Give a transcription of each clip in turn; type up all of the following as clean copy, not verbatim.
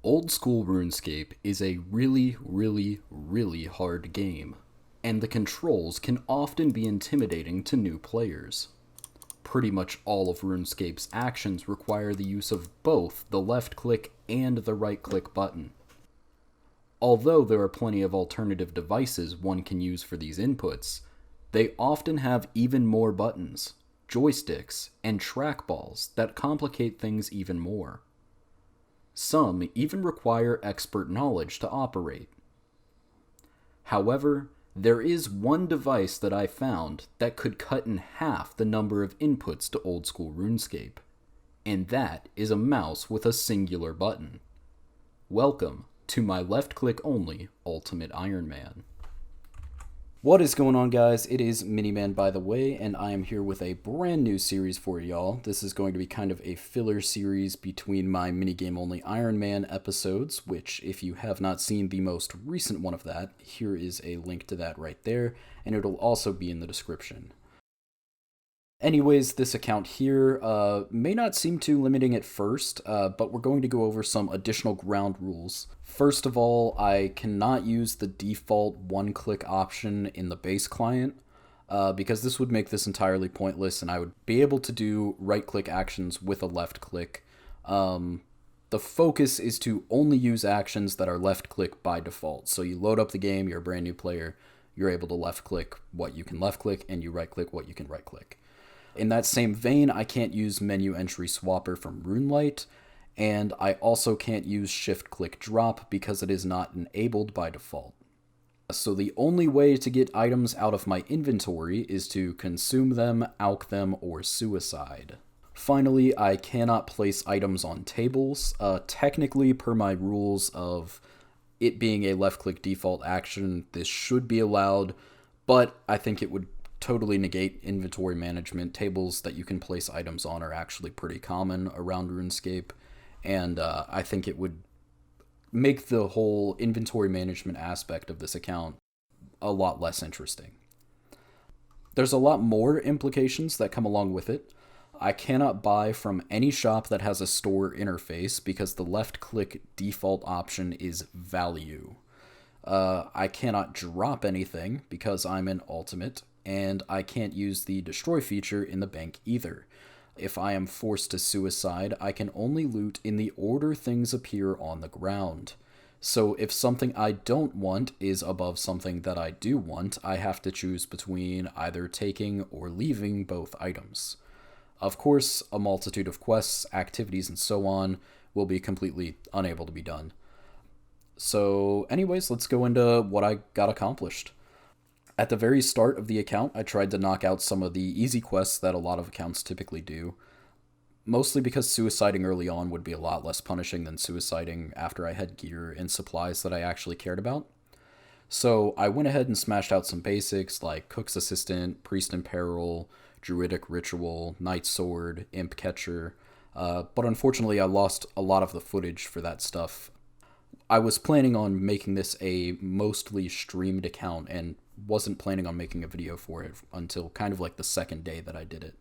Old school RuneScape is a really hard game, and the controls can often be intimidating to new players. Pretty much all of RuneScape's actions require the use of both the left click and the right click button. Although there are plenty of alternative devices one can use for these inputs, they often have even more buttons, joysticks, and trackballs that complicate things even more. Some even require expert knowledge to operate. However, there is one device that I found that could cut in half the number of inputs to old school RuneScape, and that is a mouse with a singular button. Welcome to my left-click only Ultimate Ironman. What is going on, guys? It is Miniman, by the way, and I am here with a brand new series for y'all. This is going to be kind of a filler series between my Minigame Only Ironman episodes, which, if you have not seen the most recent one of that, here is a link to that right there, and it'll also be in the description. Anyways, this account here may not seem too limiting at first, but we're going to go over some additional ground rules. First of all, I cannot use the default one-click option in the base client, because this would make this entirely pointless, and I would be able to do right-click actions with a left click. The focus is to only use actions that are left-click by default. So you load up the game, you're a brand new player, you're able to left-click what you can left-click, and you right-click what you can right-click. In that same vein, I can't use menu entry swapper from RuneLite, and I also can't use shift-click drop because it is not enabled by default. So the only way to get items out of my inventory is to consume them, alch them, or suicide. Finally, I cannot place items on tables. Technically, per my rules of it being a left-click default action, this should be allowed, but I think it would totally negate inventory management. Tables that you can place items on are actually pretty common around RuneScape, and I think it would make the whole inventory management aspect of this account a lot less interesting. There's a lot more implications that come along with it. I cannot buy from any shop that has a store interface because the left-click default option is value. I cannot drop anything because I'm an ultimate, and I can't use the destroy feature in the bank either. If I am forced to suicide, I can only loot in the order things appear on the ground. So if something I don't want is above something that I do want, I have to choose between either taking or leaving both items. Of course, a multitude of quests, activities, and so on will be completely unable to be done. So anyways, let's go into what I got accomplished. At the very start of the account, I tried to knock out some of the easy quests that a lot of accounts typically do, mostly because suiciding early on would be a lot less punishing than suiciding after I had gear and supplies that I actually cared about. So I went ahead and smashed out some basics like Cook's Assistant, Priest in Peril, Druidic Ritual, Knight Sword, Imp Catcher, but unfortunately I lost a lot of the footage for that stuff. I was planning on making this a mostly streamed account and wasn't planning on making a video for it until kind of like the second day that I did it.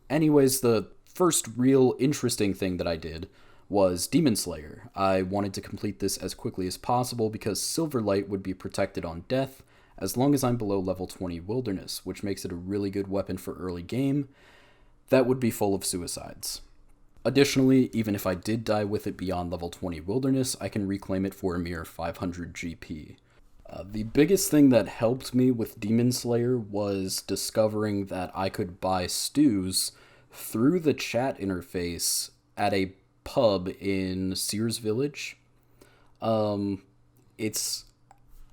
Anyways, the first real interesting thing that I did was Demon Slayer. I wanted to complete this as quickly as possible because Silverlight would be protected on death as long as I'm below level 20 Wilderness, which makes it a really good weapon for early game that would be full of suicides. Additionally, even if I did die with it beyond level 20 Wilderness, I can reclaim it for a mere 500 GP. The biggest thing that helped me with Demon Slayer was discovering that I could buy stews through the chat interface at a pub in Sears Village. It's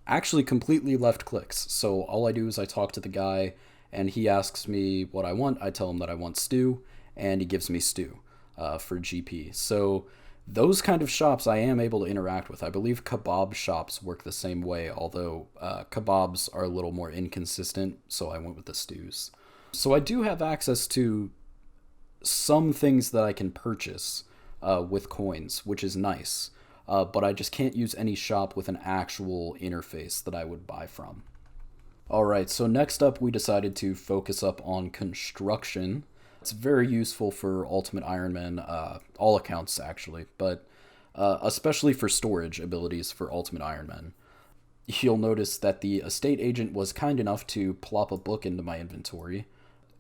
actually completely left clicks, so all I do is I talk to the guy, and he asks me what I want. I tell him that I want stew, and he gives me stew for GP. So those kind of shops I am able to interact with. I believe kebab shops work the same way, although kebabs are a little more inconsistent, so I went with the stews. So I do have access to some things that I can purchase with coins, which is nice, but I just can't use any shop with an actual interface that I would buy from. Alright, so next up we decided to focus up on construction. It's very useful for Ultimate Ironman, all accounts actually, but especially for storage abilities for Ultimate Ironman. You'll notice that the estate agent was kind enough to plop a book into my inventory,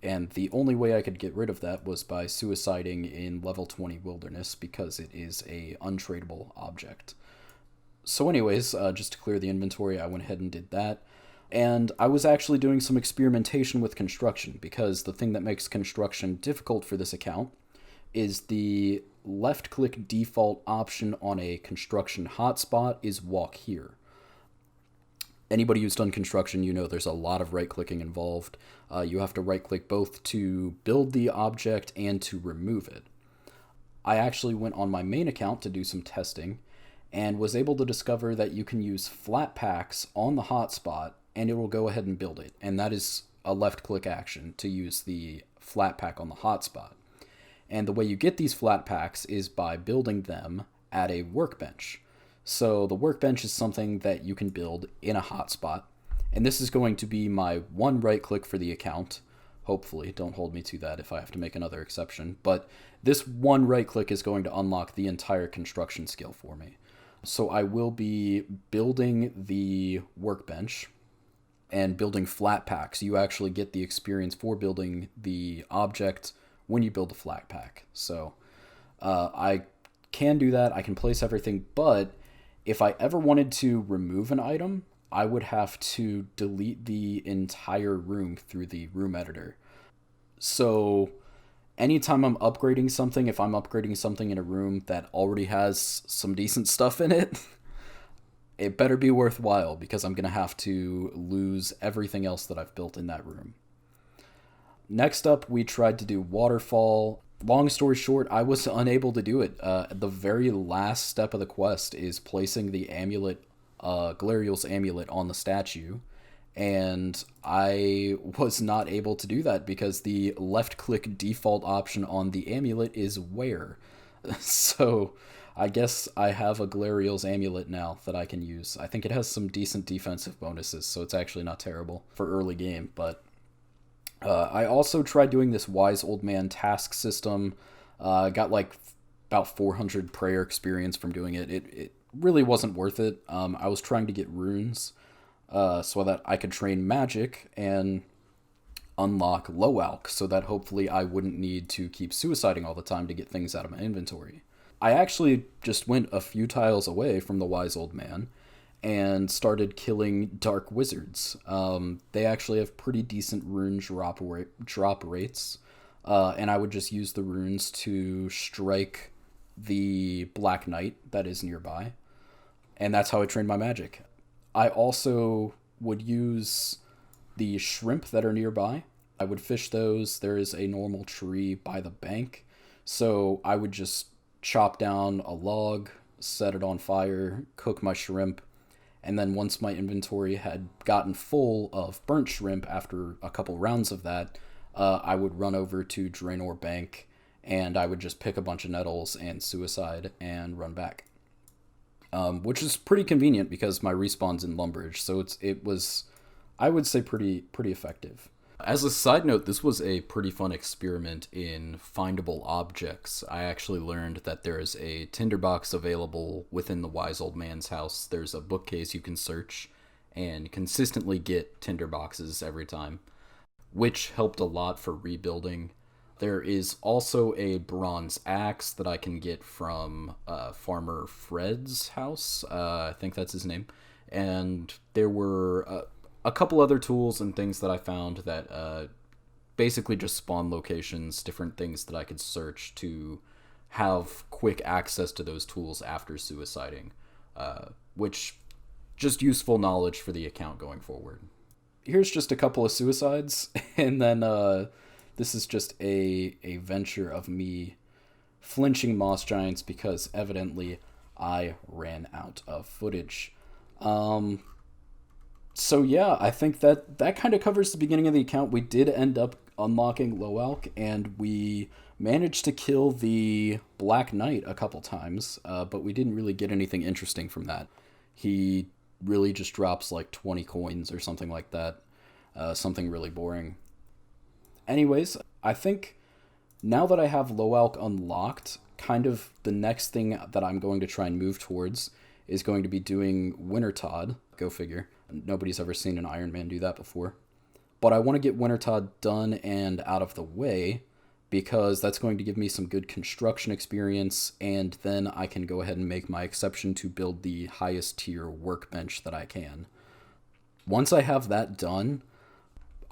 and the only way I could get rid of that was by suiciding in level 20 Wilderness because it is a untradeable object. So anyways, just to clear the inventory, I went ahead and did that. And I was actually doing some experimentation with construction because the thing that makes construction difficult for this account is the left-click default option on a construction hotspot is walk here. Anybody who's done construction, you know there's a lot of right-clicking involved. You have to right-click both to build the object and to remove it. I actually went on my main account to do some testing and was able to discover that you can use flat packs on the hotspot and it will go ahead and build it. And that is a left-click action to use the flat pack on the hotspot. And the way you get these flat packs is by building them at a workbench. So the workbench is something that you can build in a hotspot. And this is going to be my one right-click for the account. Hopefully, don't hold me to that if I have to make another exception. But this one right-click is going to unlock the entire construction skill for me. So I will be building the workbench and building flat packs. You actually get the experience for building the object when you build a flat pack. So I can do that. I can place everything, but if I ever wanted to remove an item, I would have to delete the entire room through the room editor. So anytime I'm upgrading something, if I'm upgrading something in a room that already has some decent stuff in it, it better be worthwhile because I'm going to have to lose everything else that I've built in that room. Next up, we tried to do waterfall. Long story short, I was unable to do it. The very last step of the quest is placing the amulet, Galerial's amulet, on the statue, and I was not able to do that because the left-click default option on the amulet is where. So I guess I have a Galerial's amulet now that I can use. I think it has some decent defensive bonuses, so it's actually not terrible for early game, but I also tried doing this Wise Old Man task system. Got like about 400 prayer experience from doing it. It really wasn't worth it. I was trying to get runes so that I could train magic and unlock low alch so that hopefully I wouldn't need to keep suiciding all the time to get things out of my inventory. I actually just went a few tiles away from the Wise Old Man and started killing dark wizards. They actually have pretty decent rune drop rates, and I would just use the runes to strike the Black Knight that is nearby, and that's how I trained my magic. I also would use the shrimp that are nearby. I would fish those. There is a normal tree by the bank, so I would just chop down a log, set it on fire, cook my shrimp, and then once my inventory had gotten full of burnt shrimp after a couple rounds of that, I would run over to Draenor Bank and I would just pick a bunch of nettles and suicide and run back. Which is pretty convenient because my respawn's in Lumbridge, so it was, I would say, pretty effective. As a side note, this was a pretty fun experiment in findable objects. I actually learned that there is a tinderbox available within the Wise Old Man's house. There's a bookcase you can search and consistently get tinderboxes every time, which helped a lot for rebuilding. There is also a bronze axe that I can get from Farmer Fred's house. I think that's his name. And there were a couple other tools and things that I found that basically just spawn locations, different things that I could search to have quick access to those tools after suiciding, which just useful knowledge for the account going forward. Here's just a couple of suicides, and then this is just a venture of me flinching moss giants because evidently I ran out of footage. So yeah, I think that kind of covers the beginning of the account. We did end up unlocking low alch, and we managed to kill the Black Knight a couple times, but we didn't really get anything interesting from that. He really just drops like 20 coins or something like that. Something really boring. Anyways, I think now that I have low alch unlocked, kind of the next thing that I'm going to try and move towards is going to be doing Winter Todd. Go figure. Nobody's ever seen an Ironman do that before. But I want to get Winter Todd done and out of the way because that's going to give me some good construction experience, and then I can go ahead and make my exception to build the highest tier workbench that I can. Once I have that done,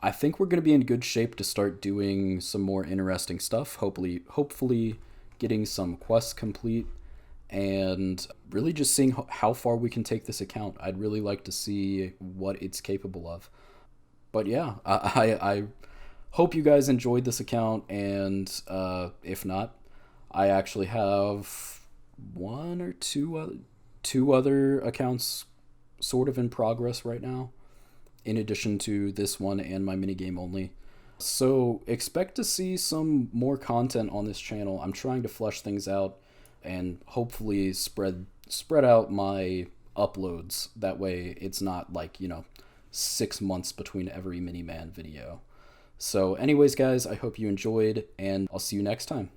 I think we're going to be in good shape to start doing some more interesting stuff, hopefully getting some quests complete, and really just seeing how far we can take this account. I'd really like to see what it's capable of. But yeah, I hope you guys enjoyed this account, and if not, I actually have one or two other accounts sort of in progress right now, in addition to this one and my minigame only. So expect to see some more content on this channel. I'm trying to flesh things out and hopefully spread out my uploads. That way it's not like, 6 months between every Miniman video. So anyways, guys, I hope you enjoyed, and I'll see you next time.